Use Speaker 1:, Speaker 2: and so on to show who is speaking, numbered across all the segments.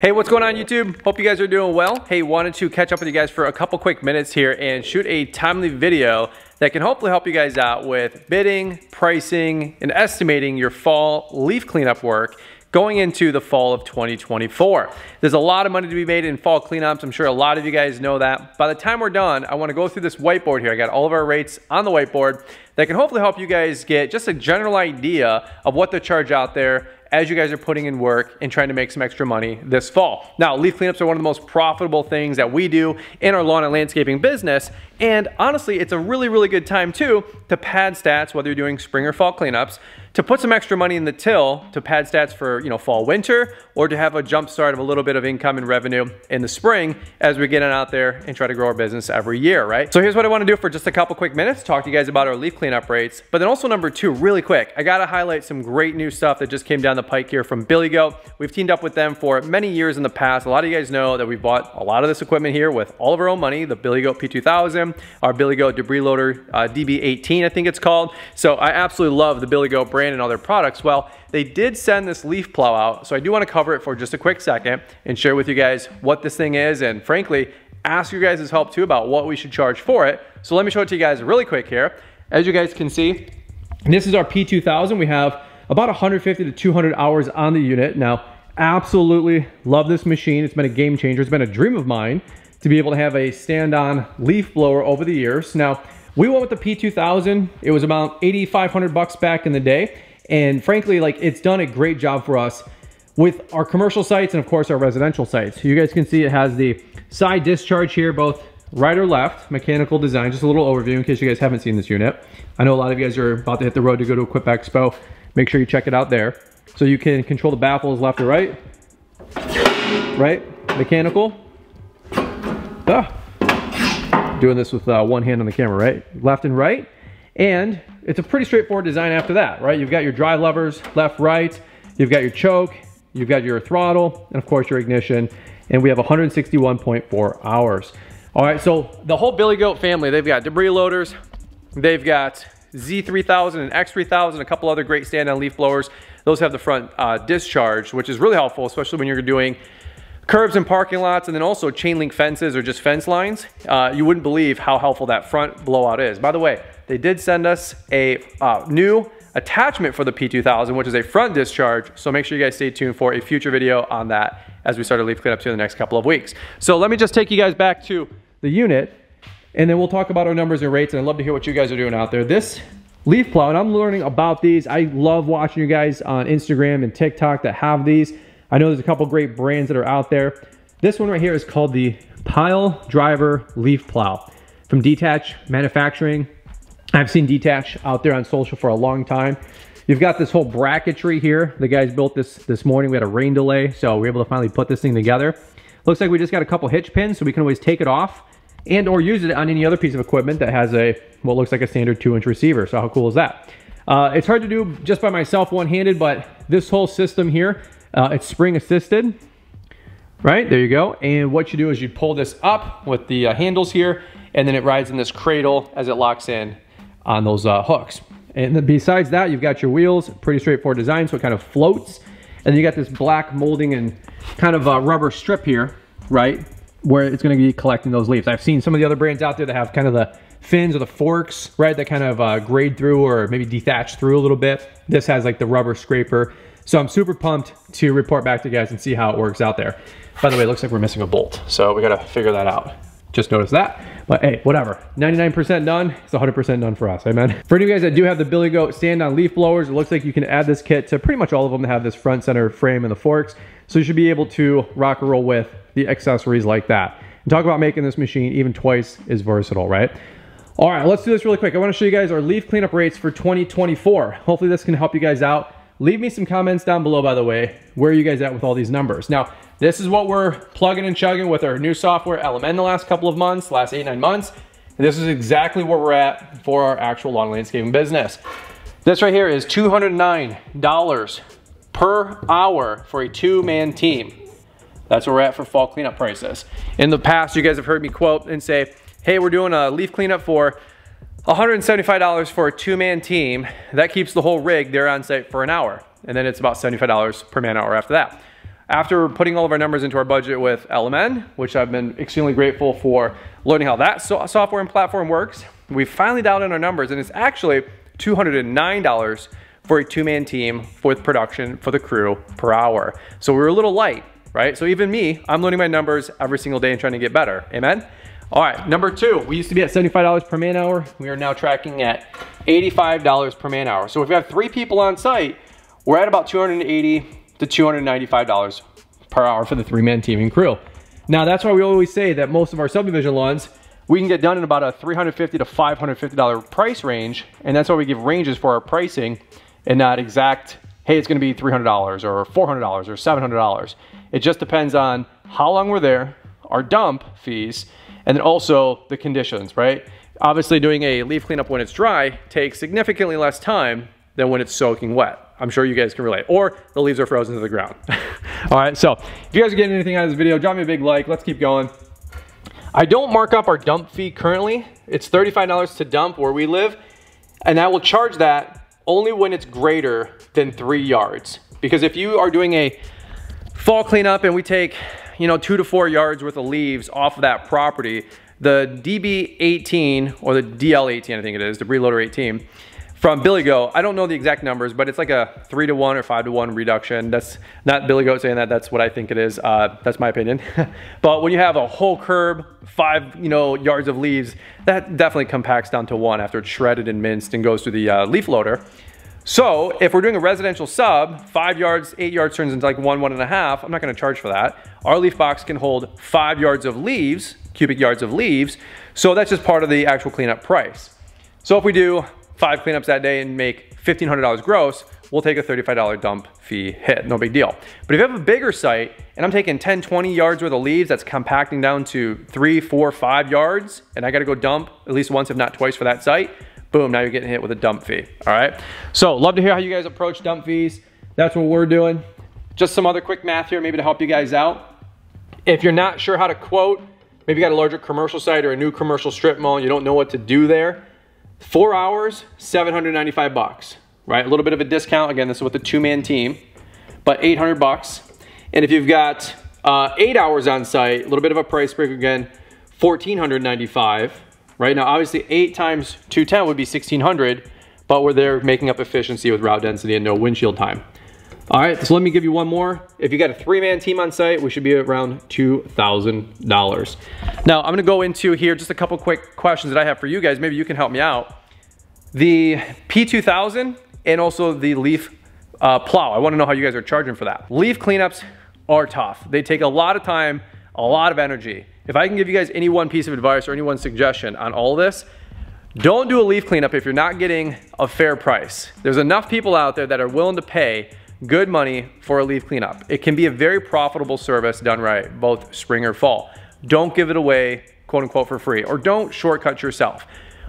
Speaker 1: Hey, what's going on YouTube? Hope you guys are doing well. Hey, wanted to catch up with you guys for a couple quick minutes here and shoot a timely video that can hopefully help you guys out with bidding, pricing, and estimating your fall leaf cleanup work going into the fall of 2024. There's a lot of money to be made in fall cleanups. I'm sure a lot of you guys know that. By the time we're done, I want to go through this whiteboard here. I got all of our rates on the whiteboard that can hopefully help you guys get just a general idea of what to charge out there as you guys are putting in work and trying to make some extra money this fall. Now, leaf cleanups are one of the most profitable things that we do in our lawn and landscaping business. And honestly, it's a really, really good time too to pad stats, whether you're doing spring or fall cleanups, to put some extra money in the till to pad stats for, fall, winter, or to have a jump start of a little bit of income and revenue in the spring as we get out there and try to grow our business every year, right? So here's what I want to do for just a couple quick minutes, talk to you guys about our leaf cleanup rates. But then also number two, really quick, I got to highlight some great new stuff that just came down the pike here from BillyGoat. We've teamed up with them for many years in the past. A lot of you guys know that we bought a lot of this equipment here with all of our own money, the BillyGoat P2000, our BillyGoat debris loader DB18, I think it's called. So I absolutely love the BillyGoat brand and all their products. Well, they did send this leaf plow out, so I do want to cover it for just a quick second and share with you guys what this thing is, and frankly, ask you guys' help too about what we should charge for it. So let me show it to you guys really quick here. As you guys can see, this is our P2000. We have about 150 to 200 hours on the unit. Now, absolutely love this machine. It's been a game changer. It's been a dream of mine to be able to have a stand-on leaf blower over the years. Now, we went with the P2000. It was about 8,500 bucks back in the day. And frankly, it's done a great job for us with our commercial sites and of course our residential sites. You guys can see it has the side discharge here, both right or left, mechanical design. Just a little overview in case you guys haven't seen this unit. I know a lot of you guys are about to hit the road to go to Equip Expo. Make sure you check it out there. So you can control the baffles left or right, mechanical. Doing this with one hand on the camera, right? Left and right. And it's a pretty straightforward design after that, right? You've got your drive levers, left, right. You've got your choke, you've got your throttle, and of course your ignition. And we have 161.4 hours. All right, so the whole BillyGoat family, they've got debris loaders, they've got Z3000 and X3000, a couple other great stand-on leaf blowers. Those have the front discharge, which is really helpful, especially when you're doing curbs and parking lots, and then also chain link fences or just fence lines. You wouldn't believe how helpful that front blowout is. By the way, they did send us a new attachment for the P2000, which is a front discharge. So make sure you guys stay tuned for a future video on that as we start our leaf cleanups here in the next couple of weeks. So let me just take you guys back to the unit, and then we'll talk about our numbers and rates, and I'd love to hear what you guys are doing out there. This leaf plow, and I'm learning about these. I love watching you guys on Instagram and TikTok that have these. I know there's a couple great brands that are out there. This one right here is called the Pile Driver Leaf Plow from D-ttach Manufacturing. I've seen D-ttach out there on social for a long time. You've got this whole bracketry here. The guys built this morning. We had a rain delay, so we were able to finally put this thing together. Looks like we just got a couple hitch pins, so we can always take it off and or use it on any other piece of equipment that has what looks like a standard 2-inch receiver. So how cool is that? It's hard to do just by myself one-handed, but this whole system here, it's spring assisted, right? There you go. And what you do is you pull this up with the handles here, and then it rides in this cradle as it locks in on those hooks. And then besides that, you've got your wheels, pretty straightforward design, so it kind of floats. And then you got this black molding and kind of a rubber strip here, right? Where it's gonna be collecting those leaves. I've seen some of the other brands out there that have kind of the fins or the forks, right? That kind of grade through or maybe detach through a little bit. This has like the rubber scraper. So I'm super pumped to report back to you guys and see how it works out there. By the way, it looks like we're missing a bolt, so we gotta figure that out. Just noticed that, but hey, whatever. 99% done, it's 100% done for us, amen? For any of you guys that do have the BillyGoat stand-on leaf blowers, it looks like you can add this kit to pretty much all of them that have this front center frame and the forks, so you should be able to rock and roll with the accessories like that. And talk about making this machine even twice as versatile, right? All right, let's do this really quick. I wanna show you guys our leaf cleanup rates for 2024. Hopefully this can help you guys out. Leave me some comments down below, by the way. Where are you guys at with all these numbers? Now, this is what we're plugging and chugging with our new software, LMN, the last couple of months, last 8-9 months. And this is exactly where we're at for our actual lawn landscaping business. This right here is $209 per hour for a 2-man team. That's where we're at for fall cleanup prices. In the past, you guys have heard me quote and say, hey, we're doing a leaf cleanup for $175 for a 2-man team. That keeps the whole rig there on site for an hour. And then it's about $75 per man hour after that. After putting all of our numbers into our budget with LMN, which I've been extremely grateful for learning how that software and platform works, we finally dialed in our numbers, and it's actually $209 for a 2-man team with production for the crew per hour. So we were a little light, right? So even me, I'm learning my numbers every single day and trying to get better. Amen? All right, number 2, we used to be at $75 per man hour. We are now tracking at $85 per man hour. So if we have 3 people on site, we're at about $280 to $295 per hour for the 3-man team and crew. Now that's why we always say that most of our subdivision lawns, we can get done in about a $350 to $550 price range. And that's why we give ranges for our pricing and not exact, hey, it's gonna be $300 or $400 or $700. It just depends on how long we're there, our dump fees, and then also the conditions, right? Obviously doing a leaf cleanup when it's dry takes significantly less time than when it's soaking wet. I'm sure you guys can relate, or the leaves are frozen to the ground. All right, so if you guys are getting anything out of this video, drop me a big like, let's keep going. I don't mark up our dump fee currently. It's $35 to dump where we live, and I will charge that only when it's greater than 3 yards. Because if you are doing a fall cleanup and we take, 2 to 4 yards worth of leaves off of that property, the DB18 or the DL18, I think it is, debris loader 18, from BillyGoat, I don't know the exact numbers, but it's like a 3 to 1 or 5 to 1 reduction. That's not BillyGoat saying that, that's what I think it is. That's my opinion. But when you have a whole curb, 5 yards of leaves, that definitely compacts down to 1 after it's shredded and minced and goes through the leaf loader. So if we're doing a residential sub, 5 yards, 8 yards turns into like 1, 1.5, I'm not gonna charge for that. Our leaf box can hold 5 yards of leaves, cubic yards of leaves, so that's just part of the actual cleanup price. So if we do 5 cleanups that day and make $1,500 gross, we'll take a $35 dump fee hit, no big deal. But if you have a bigger site and I'm taking 10, 20 yards worth of leaves, that's compacting down to 3, 4, 5 yards, and I gotta go dump at least once, if not twice for that site, boom, now you're getting hit with a dump fee, all right? So love to hear how you guys approach dump fees. That's what we're doing. Just some other quick math here, maybe to help you guys out. If you're not sure how to quote, maybe you got a larger commercial site or a new commercial strip mall, and you don't know what to do there, 4 hours, $795, right? A little bit of a discount. Again, this is with a 2-man team, but $800. And if you've got 8 hours on site, a little bit of a price break again, $1,495, right? Now, obviously 8 times 210 would be $1,600, but we're there making up efficiency with route density and no windshield time. All right, so let me give you one more. If you got a 3-man team on site, we should be around $2,000. Now, I'm gonna go into here just a couple quick questions that I have for you guys. Maybe you can help me out. The P2000 and also the leaf plow. I wanna know how you guys are charging for that. Leaf cleanups are tough. They take a lot of time, a lot of energy. If I can give you guys any one piece of advice or any one suggestion on all this, don't do a leaf cleanup if you're not getting a fair price. There's enough people out there that are willing to pay good money for a leaf cleanup. It can be a very profitable service done right, both spring or fall. Don't give it away, quote unquote, for free, or don't shortcut yourself.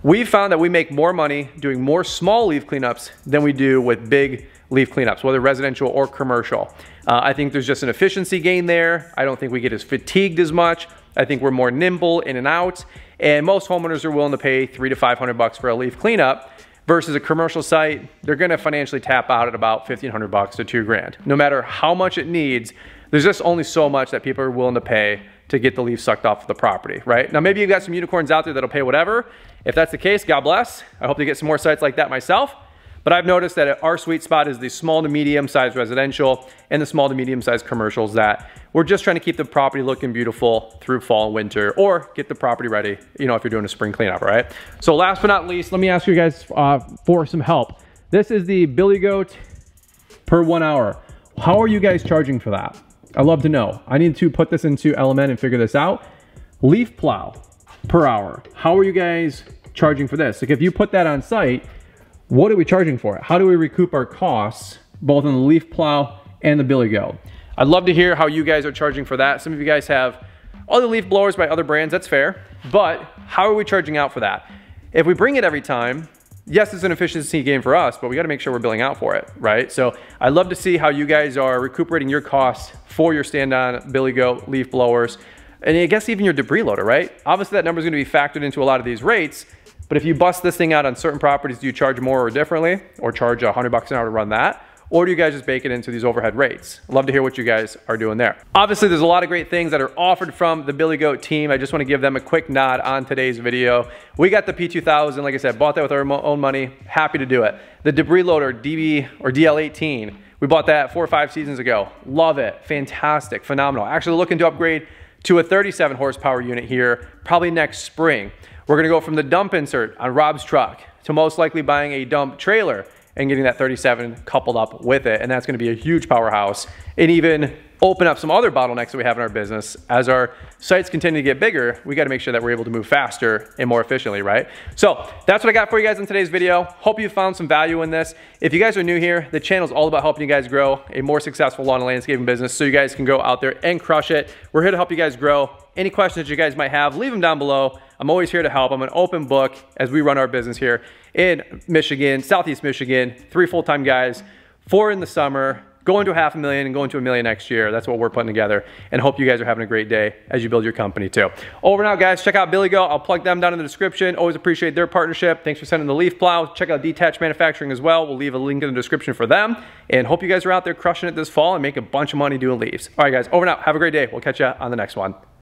Speaker 1: We've found that we make more money doing more small leaf cleanups than we do with big leaf cleanups, whether residential or commercial. I think there's just an efficiency gain there. I don't think we get as fatigued as much. I think we're more nimble in and out, and most homeowners are willing to pay $300 to $500 for a leaf cleanup. Versus a commercial site, they're gonna financially tap out at about $1,500 to $2,000. No matter how much it needs, there's just only so much that people are willing to pay to get the leaves sucked off of the property, right? Now maybe you've got some unicorns out there that'll pay whatever. If that's the case, God bless. I hope to get some more sites like that myself. But I've noticed that our sweet spot is the small to medium sized residential and the small to medium sized commercials that we're just trying to keep the property looking beautiful through fall and winter, or get the property ready, if you're doing a spring cleanup, right? So last but not least, let me ask you guys for some help. This is the BillyGoat per 1 hour. How are you guys charging for that? I'd love to know. I need to put this into LMN and figure this out. Leaf plow per hour. How are you guys charging for this? Like if you put that on site, what are we charging for it? How do we recoup our costs, both on the leaf plow and the BillyGoat? I'd love to hear how you guys are charging for that. Some of you guys have other leaf blowers by other brands, that's fair, but how are we charging out for that? If we bring it every time, yes, it's an efficiency gain for us, but we gotta make sure we're billing out for it, right? So I'd love to see how you guys are recuperating your costs for your stand-on BillyGoat leaf blowers, and I guess even your debris loader, right? Obviously that number is gonna be factored into a lot of these rates, but if you bust this thing out on certain properties, do you charge more or differently, or charge $100 an hour to run that? or do you guys just bake it into these overhead rates? I'd love to hear what you guys are doing there. Obviously, there's a lot of great things that are offered from the BillyGoat team. I just want to give them a quick nod on today's video. We got the P2000, like I said, bought that with our own money. Happy to do it. The debris loader DL18, we bought that 4 or 5 seasons ago. Love it, fantastic, phenomenal. Actually looking to upgrade to a 37 horsepower unit here, probably next spring. We're gonna go from the dump insert on Rob's truck to most likely buying a dump trailer and getting that 37 coupled up with it. And that's gonna be a huge powerhouse and even open up some other bottlenecks that we have in our business. As our sites continue to get bigger, we gotta make sure that we're able to move faster and more efficiently, right? So that's what I got for you guys in today's video. Hope you found some value in this. If you guys are new here, the channel is all about helping you guys grow a more successful lawn and landscaping business so you guys can go out there and crush it. We're here to help you guys grow. Any questions you guys might have, leave them down below. I'm always here to help. I'm an open book as we run our business here in Michigan, Southeast Michigan, 3 full-time guys, 4 in the summer, going to $500,000 and going to $1 million next year. That's what we're putting together, and hope you guys are having a great day as you build your company too. Over and out, guys. Check out BillyGoat. I'll plug them down in the description. Always appreciate their partnership. Thanks for sending the leaf plow. Check out D-ttach Manufacturing as well. We'll leave a link in the description for them, and hope you guys are out there crushing it this fall and make a bunch of money doing leaves. All right, guys. Over and out. Have a great day. We'll catch you on the next one.